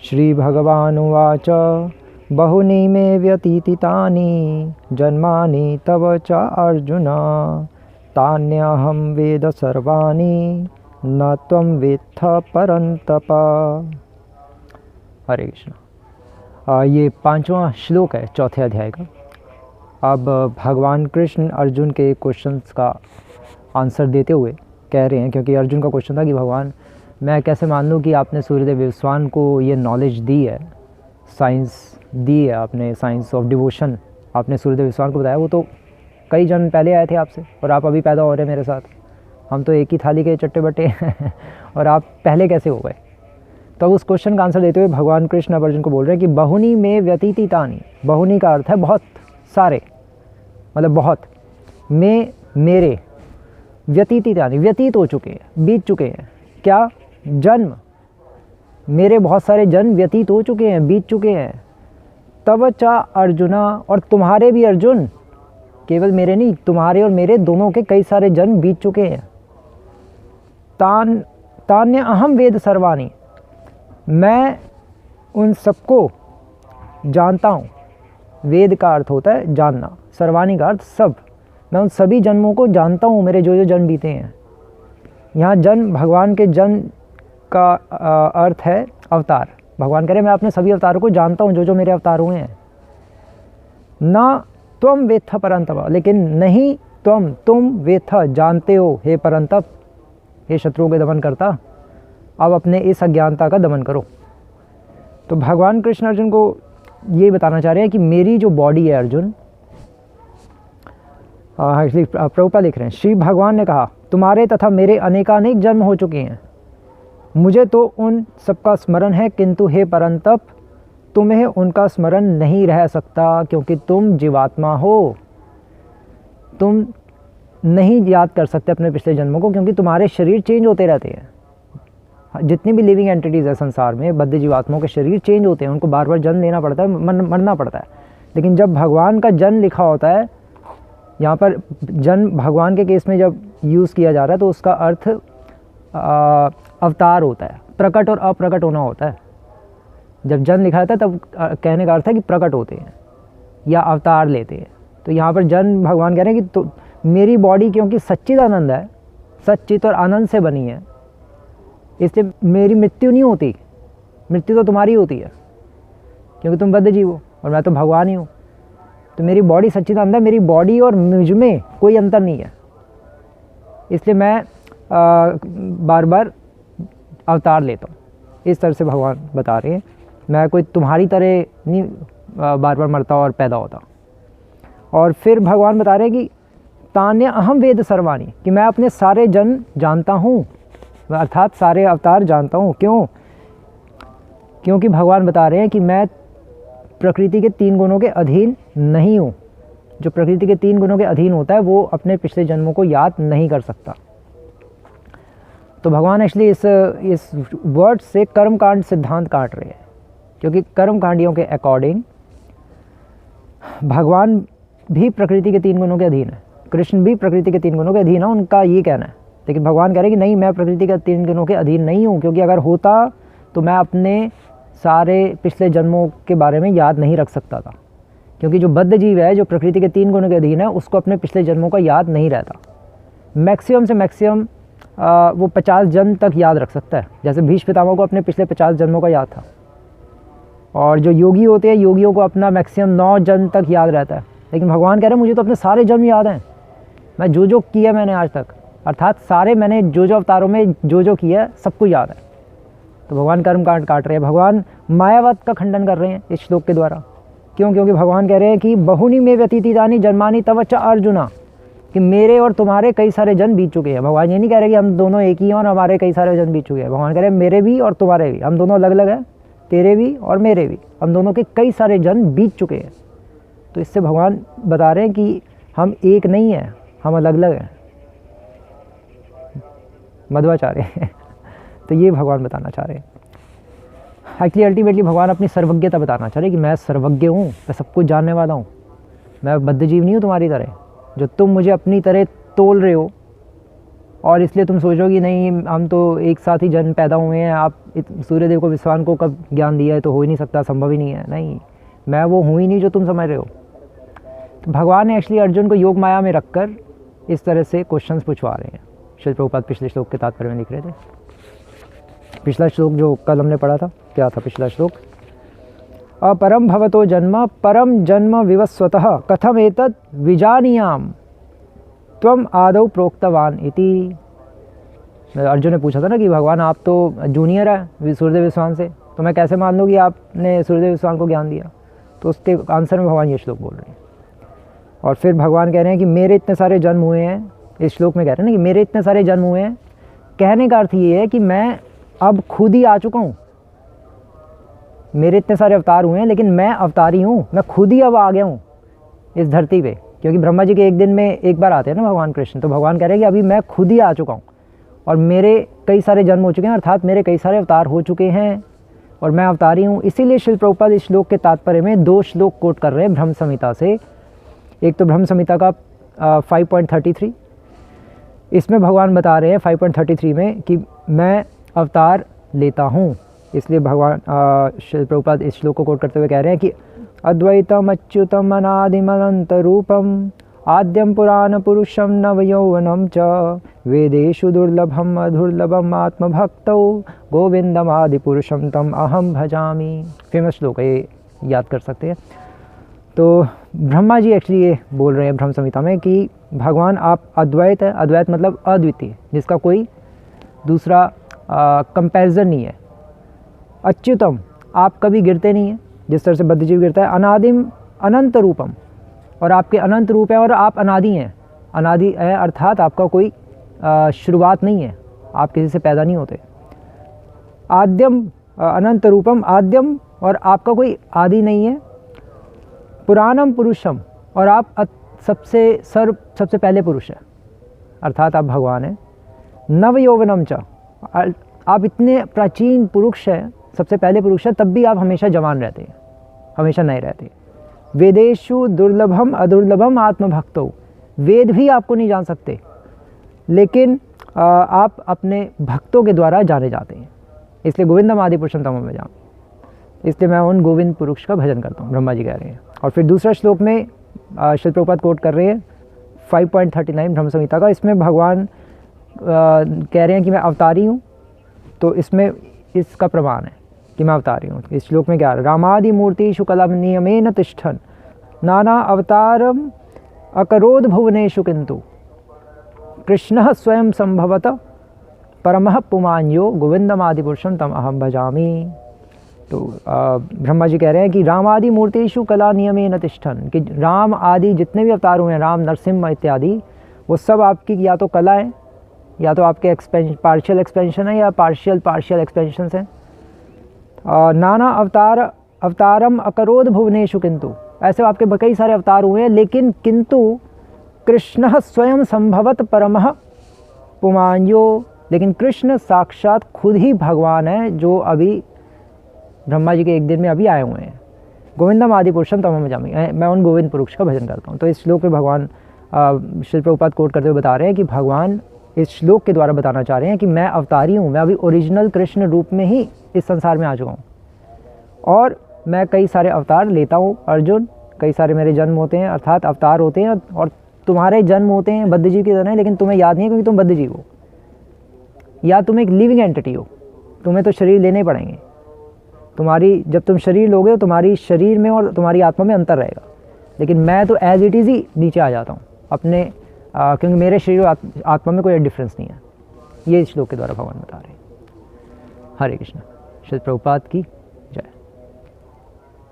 श्रीभगवानुवाच बहुनि मे व्यतीतानि जन्मानि तव च अर्जुन तान्यहं वेद सर्वाणि न त्वं वेत्थ परन्तप। हरे कृष्ण। ये 5वां श्लोक है चौथे अध्याय का। अब भगवान कृष्ण अर्जुन के क्वेश्चंस का आंसर देते हुए कह रहे हैं, क्योंकि अर्जुन का क्वेश्चन था कि भगवान मैं कैसे मान लूँ कि आपने सूर्यदेव विवस्वान को ये नॉलेज दी है, साइंस दी है आपने, साइंस ऑफ डिवोशन आपने सूर्यदेव विवस्वान को बताया। वो तो कई जन्म पहले आए थे आपसे और आप अभी पैदा हो रहे हैं मेरे साथ। हम तो एक ही थाली के चट्टे बट्टे हैं और आप पहले कैसे हो गए। तो उस क्वेश्चन का आंसर देते हुए भगवान कृष्ण अर्जुन को बोल रहे हैं कि बहुनी में व्यतीतानि। बहुनी का अर्थ है बहुत सारे, मतलब बहुत, में मेरे, व्यतीतानि व्यतीत हो चुके हैं, बीत चुके हैं। क्या? जन्म। मेरे बहुत सारे जन्म व्यतीत हो चुके हैं, बीत चुके हैं। तव च अर्जुना, और तुम्हारे भी अर्जुन, केवल मेरे नहीं, तुम्हारे और मेरे दोनों के कई सारे जन्म बीत चुके हैं। तान्य अहम वेद सर्वाणि, मैं उन सबको जानता हूँ। वेद का अर्थ होता है जानना, सर्वाणि का अर्थ सब। मैं उन सभी जन्मों को जानता हूँ, मेरे जो जो जन्म बीते हैं। यहाँ जन्म, भगवान के जन्म का अर्थ है अवतार। भगवान कह रहे मैं अपने सभी अवतारों को जानता हूँ, जो जो मेरे अवतार हुए हैं। न त्वम वेत्थ परंतप, लेकिन नहीं तुम वेत्थ जानते हो हे परंतप, हे शत्रुओं के दमन करता। अब अपने इस अज्ञानता का दमन करो। तो भगवान कृष्ण अर्जुन को ये बताना चाह रहे हैं कि मेरी जो बॉडी है अर्जुन, एक्चुअली प्रभुपाद लिख रहे हैं, श्री भगवान ने कहा तुम्हारे तथा मेरे अनेकानेक जन्म हो चुके हैं, मुझे तो उन सबका स्मरण है, किंतु हे परंतप तुम्हें उनका स्मरण नहीं रह सकता, क्योंकि तुम जीवात्मा हो। तुम नहीं याद कर सकते अपने पिछले जन्मों को, क्योंकि तुम्हारे शरीर चेंज होते रहते हैं। जितनी भी लिविंग एंटिटीज़ है संसार में, बद्ध जीवात्माओं के शरीर चेंज होते हैं, उनको बार बार जन्म लेना पड़ता है, मरना पड़ता है। लेकिन जब भगवान का जन्म लिखा होता है, यहाँ पर जन्म भगवान के केस में जब यूज़ किया जा रहा है, तो उसका अर्थ अवतार होता है, प्रकट और अप्रकट होना होता है। जब जन्म लिखा जाता है तब कहने का अर्थ है कि प्रकट होते हैं या अवतार लेते हैं। तो यहाँ पर जन्म भगवान कह रहे हैं कि तो मेरी बॉडी क्योंकि सच्चिदानंद है, सच्चित और आनंद से बनी है, इसलिए मेरी मृत्यु नहीं होती। मृत्यु तो तुम्हारी होती है, क्योंकि तुम बद्ध जीव हो और मैं तो भगवान ही हूँ। तो मेरी बॉडी सच्चिदानंद है, मेरी बॉडी और मुझ में कोई अंतर नहीं है, इसलिए मैं बार बार अवतार लेता हूँ। इस तरह से भगवान बता रहे हैं, मैं कोई तुम्हारी तरह नहीं बार बार मरता और पैदा होता। और फिर भगवान बता रहे हैं कि तान्य अहम वेद सर्वाणि, कि मैं अपने सारे जन्म जानता हूँ, अर्थात सारे अवतार जानता हूँ। क्यों? क्योंकि भगवान बता रहे हैं कि मैं प्रकृति के 3 गुणों के अधीन नहीं हूँ। जो प्रकृति के 3 गुणों के अधीन होता है वो अपने पिछले जन्मों को याद नहीं कर सकता। तो भगवान एक्चुअली इस वर्ड से कर्मकांड सिद्धांत काट रहे हैं, क्योंकि कर्मकांडियों के अकॉर्डिंग भगवान भी प्रकृति के 3 गुणों के अधीन है, कृष्ण भी प्रकृति के 3 गुणों के अधीन है, उनका ये कहना है। लेकिन भगवान कह रहे हैं कि नहीं, मैं प्रकृति के 3 गुणों के अधीन नहीं हूँ, क्योंकि अगर होता तो मैं अपने सारे पिछले जन्मों के बारे में याद नहीं रख सकता था। क्योंकि जो बद्ध जीव है, जो प्रकृति के 3 गुणों के अधीन है, उसको अपने पिछले जन्मों का याद नहीं रहता। मैक्सिमम से मैक्सिमम वो 50 जन्म तक याद रख सकता है, जैसे भीष्म पितामह को अपने पिछले 50 जन्मों का याद था। और जो योगी होते हैं, योगियों को अपना मैक्सिमम 9 जन्म तक याद रहता है। लेकिन भगवान कह रहे हैं मुझे तो अपने सारे जन्म याद हैं, मैं जो जो किया मैंने आज तक, अर्थात सारे मैंने जो जो अवतारों में जो जो किया सब कुछ याद है। तो भगवान कर्मकांड काट रहे हैं, भगवान मायावाद का खंडन कर रहे हैं इस श्लोक के द्वारा। क्यों? क्योंकि भगवान कह रहे हैं कि बहुनी में व्यतीतानि जन्मानि तव च अर्जुना, कि मेरे और तुम्हारे कई सारे जन्म बीत चुके हैं। भगवान ये नहीं कह रहे कि हम दोनों एक ही हैं और हमारे कई सारे जन्म बीत चुके हैं। भगवान कह रहे हैं मेरे भी और तुम्हारे भी, हम दोनों अलग अलग हैं, तेरे भी और मेरे भी, हम दोनों के कई सारे जन्म बीत चुके हैं। तो इससे भगवान बता रहे हैं कि हम एक नहीं हैं, हम अलग अलग हैं, मध्वाचार्य हैं। तो ये भगवान बताना चाह रहे हैं। एक्चुअली अल्टीमेटली भगवान अपनी सर्वज्ञता बताना चाह रहे हैं कि मैं सर्वज्ञ हूँ, मैं सब कुछ जानने वाला हूँ, मैं बद्ध जीव नहीं हूँ तुम्हारी तरह। जो तुम मुझे अपनी तरह तोल रहे हो, और इसलिए तुम सोचोगे नहीं हम तो एक साथ ही जन्म पैदा हुए हैं, आप सूर्यदेव को विश्वान को कब ज्ञान दिया है, तो हो ही नहीं सकता, संभव ही नहीं है। नहीं, मैं वो हूँ ही नहीं जो तुम समझ रहे हो। तो भगवान ने एक्चुअली अर्जुन को योग माया में रखकर इस तरह से क्वेश्चंस पूछवा रहे हैं। श्रील प्रभुपाद पिछले श्लोक के तात्पर्य में लिख रहे थे। पिछला श्लोक जो कल हमने पढ़ा था, क्या था पिछला श्लोक? अपरम भवतो जन्म परम जन्म विवस्वतः कथम एतद् विजानीयाम त्वम आदौ प्रोक्तवान इति। अर्जुन ने पूछा था ना कि भगवान आप तो जूनियर है सूर्यदेव विश्वान से, तो मैं कैसे मान लूँ कि आपने सूर्यदेव विश्वान को ज्ञान दिया? तो उसके आंसर में भगवान ये श्लोक बोल रहे हैं। और फिर भगवान कह रहे हैं कि मेरे इतने सारे जन्म हुए हैं, इस श्लोक में कह रहे हैं ना कि मेरे इतने सारे जन्म हुए हैं। कहने का अर्थ ये है कि मैं अब खुद ही आ चुका हूँ। मेरे इतने सारे अवतार हुए हैं लेकिन मैं अवतारी हूँ, मैं खुद ही अब आ गया हूँ इस धरती पे, क्योंकि ब्रह्मा जी के एक दिन में एक बार आते हैं ना भगवान कृष्ण। तो भगवान कह रहे हैं कि अभी मैं खुद ही आ चुका हूँ और मेरे कई सारे जन्म हो चुके हैं, अर्थात मेरे कई सारे अवतार हो चुके हैं और मैं अवतारी हूँ। इसीलिए श्रील प्रभुपाद इस श्लोक के तात्पर्य में 2 श्लोक कोट कर रहे हैं ब्रह्म संहिता से। एक तो ब्रह्म संहिता का 5.33, इसमें भगवान बता रहे हैं 5.33 में कि मैं अवतार लेता हूँ। इसलिए भगवान श्री प्रभुपाद इस श्लोक को कोट करते हुए कह रहे हैं कि अद्वैतम अच्युतम अनादिम अनंत रूपम आद्यम पुराण पुरुषम नवयौवनम च वेदेषु दुर्लभम अधुर्लभम आत्मभक्तौ गोविंदम आदि पुरुषम तम अहम भजामि। फेमस श्लोक है, ये याद कर सकते हैं। तो ब्रह्मा जी एक्चुअली ये बोल रहे हैं ब्रह्म संहिता में कि भगवान आप अद्वैत है। अद्वैत मतलब अद्वितीय, जिसका कोई दूसरा कंपैरिजन नहीं है। अच्युतम, आप कभी गिरते नहीं हैं जिस तरह से बद्धजीव गिरता है। अनादिम अनंत रूपम, और आपके अनंत रूप है और आप अनादि हैं। अनादि है अर्थात आपका कोई शुरुआत नहीं है, आप किसी से पैदा नहीं होते। आद्यम अनंत रूपम आद्यम, और आपका कोई आदि नहीं है। पुराणम पुरुषम, और आप सबसे पहले पुरुष हैं, अर्थात आप भगवान हैं। नव यौवनम च, आप इतने प्राचीन पुरुष हैं, सबसे पहले पुरुष हैं, तब भी आप हमेशा जवान रहते हैं, हमेशा नए रहते हैं। वेदेषु दुर्लभम अदुर्लभम आत्मभक्तौ, वेद भी आपको नहीं जान सकते लेकिन आप अपने भक्तों के द्वारा जाने जाते हैं। इसलिए गोविंदम आदि पुरुषम तम में जाऊँ, इसलिए मैं उन गोविंद पुरुष का भजन करता हूँ, ब्रह्मा जी कह रहे हैं। और फिर दूसरा श्लोक में श्री प्रभुपाद कोट कर रहे हैं 5.39 ब्रह्म संहिता का। इसमें भगवान कह रहे हैं कि मैं अवतारी हूँ, तो इसमें इसका प्रमाण है कि मैं अवतारी हूँ। इस श्लोक में क्या है? रामादि मूर्तिषु कलम नियमेन तिष्ठन् नाना अवतारम अकरोद भुवनेषु किंतु कृष्णः स्वयं संभवत परमः पुमान्यो गोविंदमादि पुरुषं तम अहम भजामि। तो ब्रह्मा जी कह रहे हैं कि राम आदि मूर्तिषु कला नियमेन तिष्ठन्, कि राम आदि जितने भी अवतार हुए हैं, राम नरसिम्हा इत्यादि, वो सब आपकी या तो कला है, या तो आपके पार्शियल एक्सपेंशन है, या पार्शियल एक्सपेंशन है। नाना अवतारम अकरोद भुवनेषु किंतु, ऐसे आपके कई सारे अवतार हुए हैं, लेकिन किंतु कृष्ण स्वयं संभवत परमः पुमान्यो, लेकिन कृष्ण साक्षात खुद ही भगवान है जो अभी ब्रह्मा जी के एक दिन में अभी आए हुए हैं। गोविंदम आदि पुरुषम तम भजामि, मैं उन गोविंद पुरुष का भजन करता हूँ। तो इस श्लोक में भगवान श्री प्रभुपाद कोट करते हुए बता रहे हैं कि भगवान इस श्लोक के द्वारा बताना चाह रहे हैं कि मैं अवतारी हूँ, मैं अभी ओरिजिनल कृष्ण रूप में ही इस संसार में आ चुका हूँ और मैं कई सारे अवतार लेता हूँ। अर्जुन, कई सारे मेरे जन्म होते हैं, अर्थात अवतार होते हैं, और तुम्हारे जन्म होते हैं बद्धजीव की तरह, लेकिन तुम्हें याद नहीं है क्योंकि तुम बद्धजीव हो, या तुम एक लिविंग एंटिटी हो, तुम्हें तो शरीर लेने पड़ेंगे। जब तुम शरीर लोगे तो तुम्हारी शरीर में और तुम्हारी आत्मा में अंतर रहेगा, लेकिन मैं तो एज इट इज़ ही नीचे आ जाता हूँ अपने, क्योंकि मेरे शरीर और आत्मा में कोई डिफरेंस नहीं है। ये इस श्लोक के द्वारा भगवान बता रहे हैं। हरे कृष्ण। श्री प्रभुपाद की